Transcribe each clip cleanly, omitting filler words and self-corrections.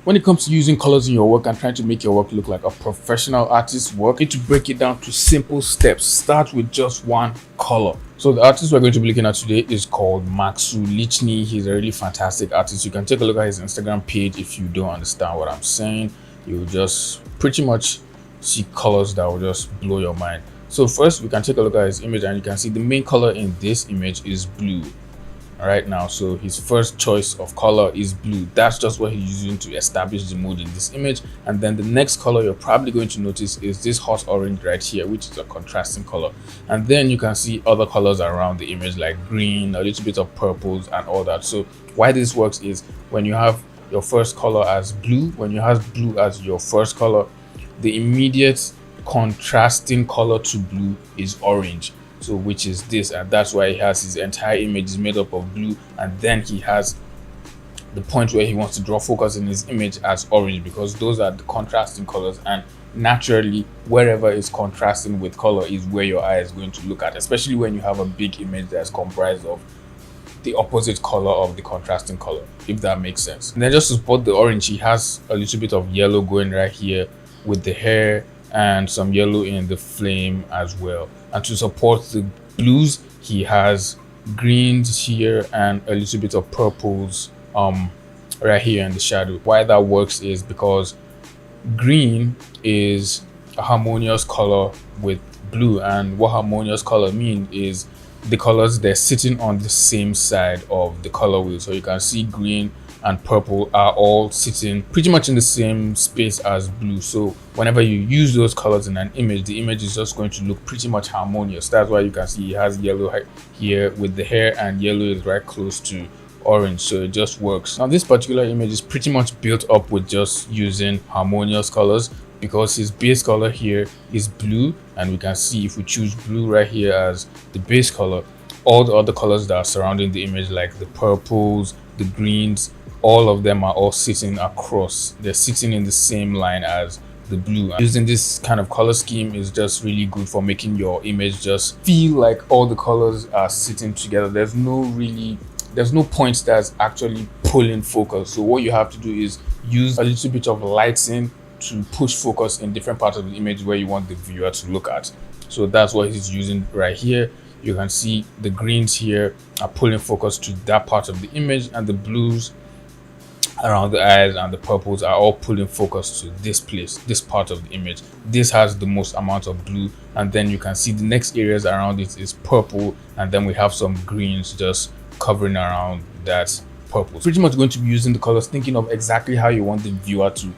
When it comes to using colors in your work and trying to make your work look like a professional artist's work, you need to break it down to simple steps. Start with just one color. So the artist we're going to be looking at today is called Maxu Lichny. He's a really fantastic artist. You can take a look at his Instagram page. If you don't understand what I'm saying, you'll just pretty much see colors that will just blow your mind. So first we can take a look at his image, and you can see the main color in this image is blue right now. So his first choice of color is blue. That's just what he's using to establish the mood in this image. And then the next color you're probably going to notice is this hot orange right here, which is a contrasting color. And then you can see other colors around the image like green, a little bit of purples and all that. So why this works is when you have your first color as blue, when you have blue as your first color, the immediate contrasting color to blue is orange, so which is this, and that's why he has his entire image is made up of blue. And then he has the point where he wants to draw focus in his image as orange, because those are the contrasting colors, and naturally wherever is contrasting with color is where your eye is going to look at, especially when you have a big image that's comprised of the opposite color of the contrasting color, if that makes sense. And then just to support the orange, he has a little bit of yellow going right here with the hair, and some yellow in the flame as well. And to support the blues, he has greens here and a little bit of purples right here in the shadow. Why that works is because green is a harmonious color with blue, and what harmonious color mean is the colors, they're sitting on the same side of the color wheel. So you can see green and purple are all sitting pretty much in the same space as blue. So whenever you use those colors in an image, the image is just going to look pretty much harmonious. That's why you can see he has yellow here with the hair, and yellow is right close to orange, so it just works. Now this particular image is pretty much built up with just using harmonious colors, because his base color here is blue, and we can see if we choose blue right here as the base color, all the other colors that are surrounding the image like the purples, the greens, all of them are all sitting across. They're sitting in the same line as the blue. Using this kind of color scheme is just really good for making your image just feel like all the colors are sitting together. There's no point that's actually pulling focus. So what you have to do is use a little bit of lighting to push focus in different parts of the image where you want the viewer to look at. So that's what he's using right here. You can see the greens here are pulling focus to that part of the image, and the blues around the eyes and the purples are all pulling focus to this place, this part of the image. This has the most amount of blue, and then you can see the next areas around it is purple, and then we have some greens just covering around that purple. Pretty much going to be using the colors, thinking of exactly how you want the viewer to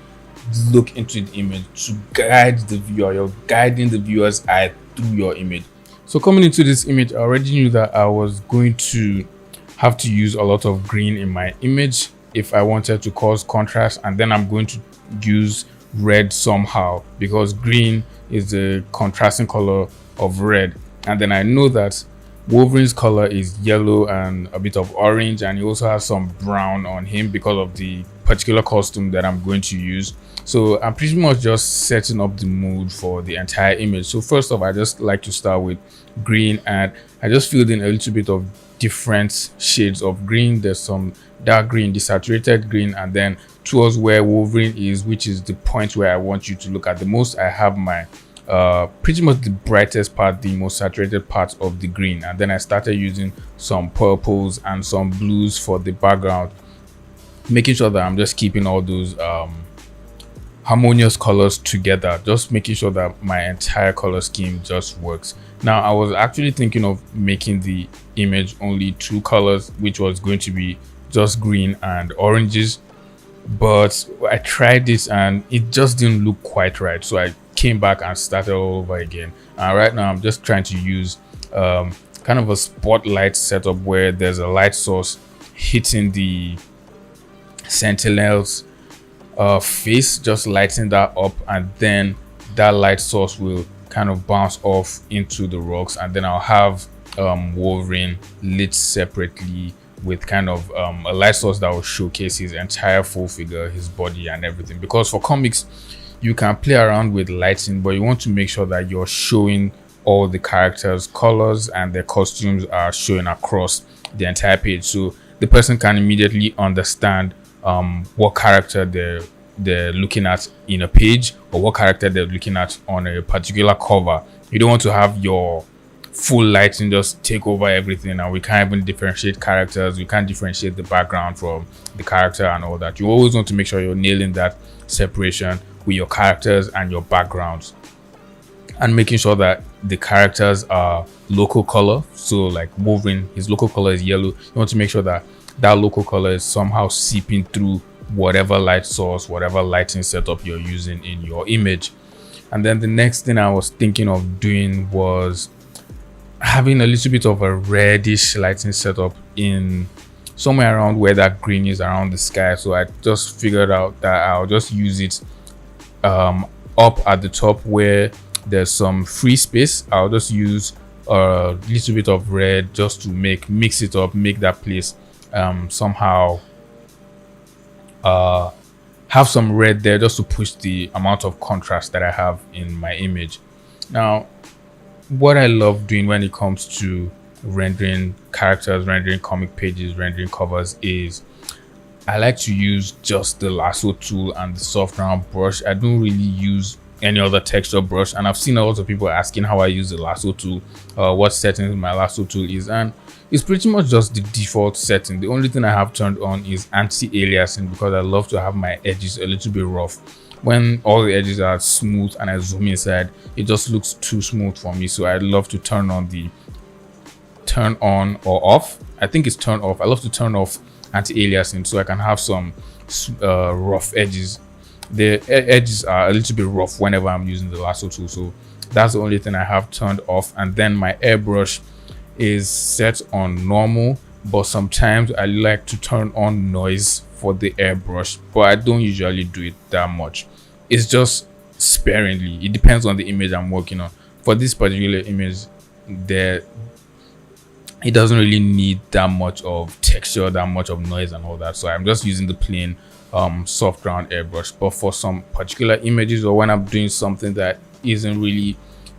look into the image, to guide the viewer. You're guiding the viewer's eye through your image. So coming into this image, I already knew that I was going to have to use a lot of green in my image if I wanted to cause contrast, and then I'm going to use red somehow, because green is the contrasting color of red. And then I know that Wolverine's color is yellow and a bit of orange, and he also has some brown on him because of the particular costume that I'm going to use. So I'm pretty much just setting up the mood for the entire image. So first off, I just like to start with green, and I just filled in a little bit of different shades of green. There's some dark green, desaturated green, and then towards where Wolverine is, which is the point where I want you to look at the most, I have my pretty much the brightest part, the most saturated part of the green. And then I started using some purples and some blues for the background, making sure that I'm just keeping all those harmonious colors together, just making sure that my entire color scheme just works. Now I was actually thinking of making the image only two colors, which was going to be just green and oranges, but I tried this and it just didn't look quite right, so I came back and started all over again. And right now I'm just trying to use kind of a spotlight setup where there's a light source hitting the Sentinel's face, just lighting that up, and then that light source will kind of bounce off into the rocks, and then I'll have Wolverine lit separately with kind of a light source that will showcase his entire full figure, his body and everything. Because for comics you can play around with lighting, but you want to make sure that you're showing all the characters' colors and their costumes are showing across the entire page, so the person can immediately understand what character they're they're looking at in a page, or what character they're looking at on a particular cover. You don't want to have your full lighting just take over everything, and we can't even differentiate characters. We can't differentiate the background from the character and all that. You always want to make sure you're nailing that separation with your characters and your backgrounds, and making sure that the characters are local color. So like Wolverine, his local color is yellow. You want to make sure that that local color is somehow seeping through whatever light source, whatever lighting setup you're using in your image. And then the next thing I was thinking of doing was having a little bit of a reddish lighting setup in somewhere around where that green is around the sky. So I just figured out that I'll just use it up at the top where there's some free space. I'll just use a little bit of red just to mix it up, make that place somehow have some red there, just to push the amount of contrast that I have in my image. Now, what I love doing when it comes to rendering characters, rendering comic pages, rendering covers is I like to use just the lasso tool and the soft round brush. I don't really use any other texture brush, and I've seen a lot of people asking how I use the lasso tool, what settings my lasso tool is, and it's pretty much just the default setting. The only thing I have turned on is anti-aliasing, because I love to have my edges a little bit rough. When all the edges are smooth and I zoom inside, it just looks too smooth for me. So I love to turn on or off. I think it's turn off. I love to turn off anti-aliasing so I can have some rough edges. The edges are a little bit rough whenever I'm using the lasso tool, so that's the only thing I have turned off. And then my airbrush is set on normal, but sometimes I like to turn on noise for the airbrush, but I don't usually do it that much. It's just sparingly. It depends on the image I'm working on. For this particular image, it doesn't really need that much of texture, that much of noise and all that, so I'm just using the plain soft round airbrush. But for some particular images, or when I'm doing something that isn't really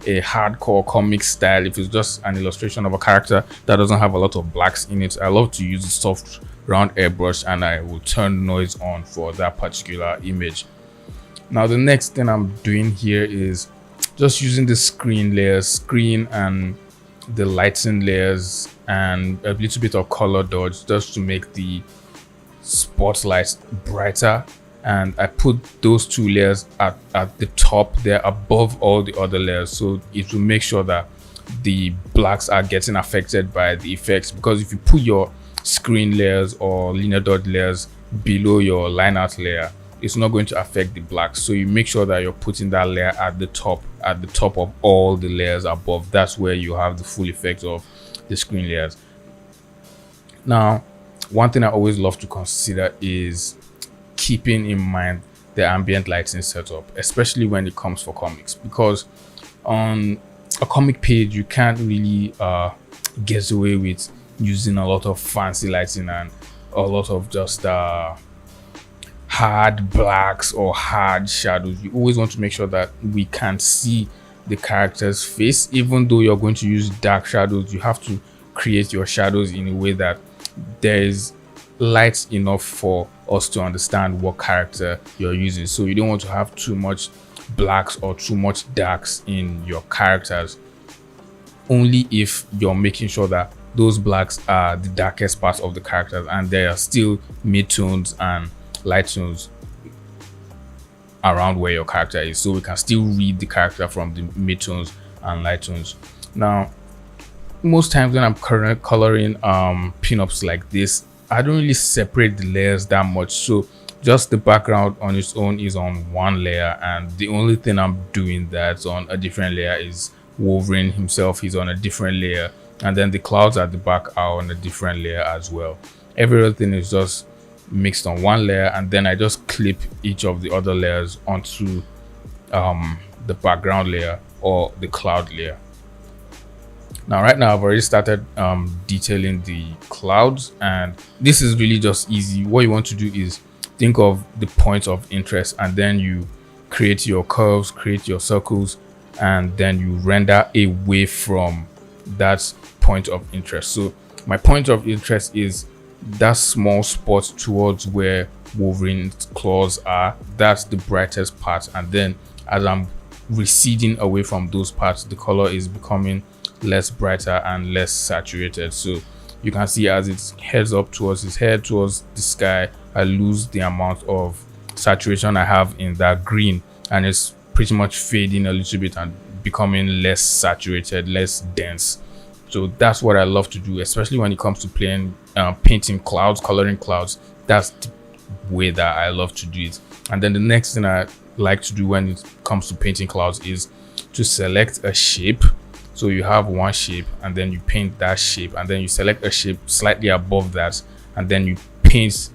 a hardcore comic style, if it's just an illustration of a character that doesn't have a lot of blacks in it, I love to use the soft round airbrush, and I will turn noise on for that particular image. Now the next thing I'm doing here is just using the screen and the lighting layers and a little bit of color dodge just to make the spotlight brighter. And I put those two layers at the top. They're above all the other layers, so it will make sure that the blacks are getting affected by the effects, because if you put your screen layers or linear dot layers below your line art layer, it's not going to affect the blacks. So you make sure that you're putting that layer at the top of all the layers above. That's where you have the full effect of the screen layers. Now, one thing I always love to consider is keeping in mind the ambient lighting setup, especially when it comes for comics, because on a comic page you can't really get away with using a lot of fancy lighting and a lot of just hard blacks or hard shadows. You always want to make sure that we can see the character's face. Even though you're going to use dark shadows, you have to create your shadows in a way that there is light enough for us to understand what character you're using. So you don't want to have too much blacks or too much darks in your characters, only if you're making sure that those blacks are the darkest parts of the characters and there are still mid-tones and light tones around where your character is, so we can still read the character from the mid-tones and light tones. Now, most times when I'm coloring pinups like this, I don't really separate the layers that much, so just the background on its own is on one layer, and the only thing I'm doing that's on a different layer is Wolverine himself. He's on a different layer, and then the clouds at the back are on a different layer as well. Everything is just mixed on one layer, and then I just clip each of the other layers onto the background layer or the cloud layer. Now right now I've already started detailing the clouds, and this is really just easy. What you want to do is think of the points of interest, and then you create your curves, create your circles, and then you render away from that point of interest. So my point of interest is that small spot towards where Wolverine's claws are, that's the brightest part. And then as I'm receding away from those parts, the color is becoming less brighter and less saturated. So you can see as it heads up towards his head, towards the sky, I lose the amount of saturation I have in that green, and it's pretty much fading a little bit and becoming less saturated, less dense. So that's what I love to do, especially when it comes to painting clouds, coloring clouds. That's the way that I love to do it. And then the next thing I like to do when it comes to painting clouds is to select a shape. So you have one shape and then you paint that shape, and then you select a shape slightly above that, and then you paint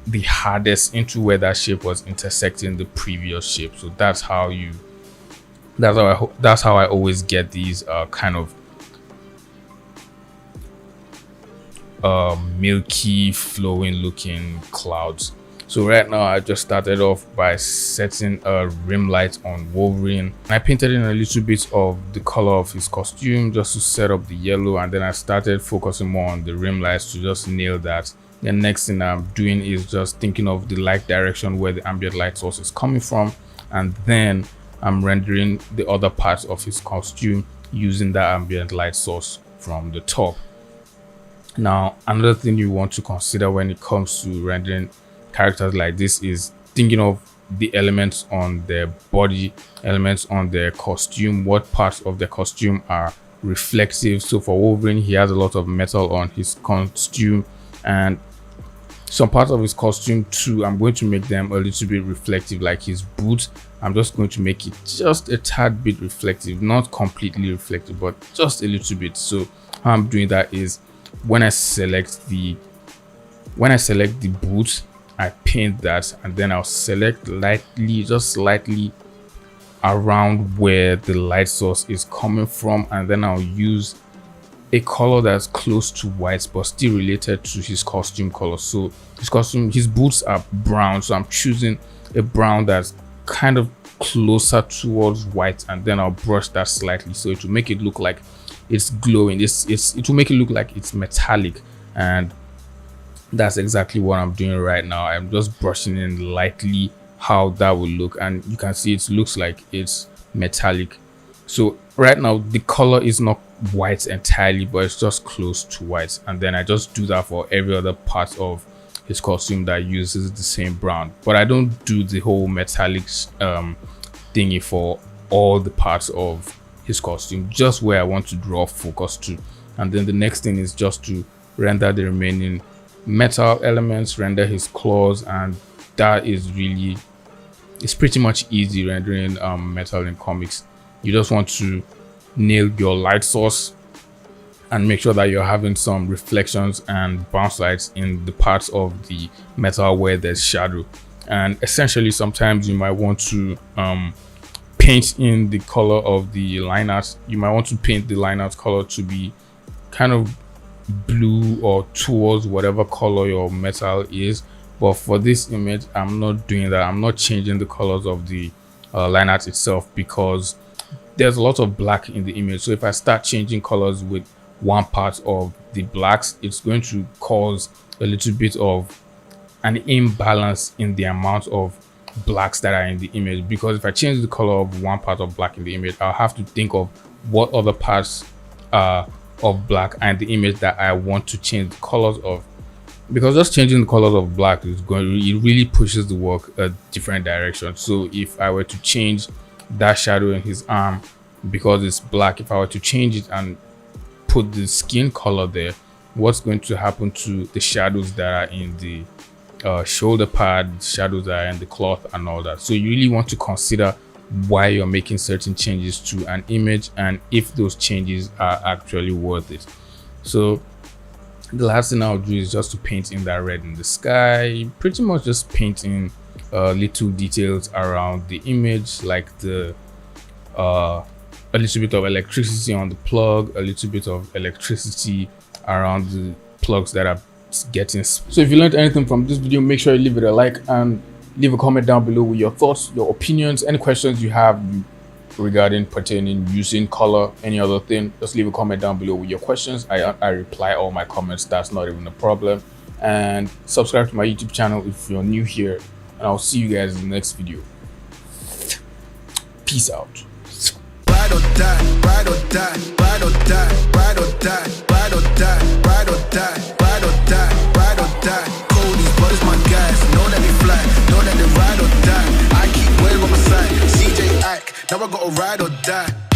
the hardest into where that shape was intersecting the previous shape. So that's how I always get these kind of milky flowing looking clouds. So right now I just started off by setting a rim light on Wolverine. I painted in a little bit of the color of his costume just to set up the yellow, and then I started focusing more on the rim lights to just nail that. The next thing I'm doing is just thinking of the light direction where the ambient light source is coming from, and then I'm rendering the other parts of his costume using that ambient light source from the top. Now, another thing you want to consider when it comes to rendering characters like this is thinking of the elements on their body, elements on their costume, what parts of their costume are reflective. So for Wolverine, he has a lot of metal on his costume, and some parts of his costume too, I'm going to make them a little bit reflective, like his boots. I'm just going to make it just a tad bit reflective, not completely reflective, but just a little bit. So how I'm doing that is when I select the boots, I paint that, and then I'll select lightly, just slightly around where the light source is coming from, and then I'll use a color that's close to white but still related to his costume color. So his boots are brown, so I'm choosing a brown that's kind of closer towards white, and then I'll brush that slightly so it will make it look like it's glowing. It will make it look like it's metallic, and that's exactly what I'm doing right now. I'm just brushing in lightly how that will look, and you can see it looks like it's metallic. So right now the color is not white entirely, but it's just close to white, and then I just do that for every other part of his costume that uses the same brown. But I don't do the whole metallic thingy for all the parts of his costume, just where I want to draw focus to. And then the next thing is just to render the remaining metal elements, render his claws, and that is really, it's pretty much easy rendering metal in comics. You just want to nail your light source and make sure that you're having some reflections and bounce lights in the parts of the metal where there's shadow. And essentially sometimes you might want to paint in the color of the line art. You might want to paint the line art color to be kind of blue or towards whatever color your metal is, but for this image I'm not doing that. I'm not changing the colors of the line art itself because there's a lot of black in the image. So if I start changing colors with one part of the blacks, it's going to cause a little bit of an imbalance in the amount of blacks that are in the image, because if I change the color of one part of black in the image, I'll have to think of what other parts of black and the image that I want to change the colors of, because just changing the colors of black is it really pushes the work a different direction. So if I were to change that shadow in his arm because it's black, if I were to change it and put the skin color there, what's going to happen to the shadows that are in the shoulder pad, shadows that are in the cloth and all that? So you really want to consider why you're making certain changes to an image and if those changes are actually worth it. So the last thing I'll do is just to paint in that red in the sky, pretty much just painting little details around the image, like the a little bit of electricity on the plug, a little bit of electricity around the plugs that are getting. So if you learned anything from this video, make sure you leave it a like and leave a comment down below with your thoughts, your opinions, any questions you have. regarding pertaining using color, any other thing, just leave a comment down below with your questions. I reply all my comments. That's not even a problem. And subscribe to my YouTube channel if you're new here, and I'll see you guys in the next video. Peace out. Ride or die, ride or die, ride or die, ride or die, ride or die, ride or die, ride or die, ride or die. Cody's brothers, my guys, know that they fly, know that they ride or die. I keep wave on my side, CJ Ike, now I gotta ride or die.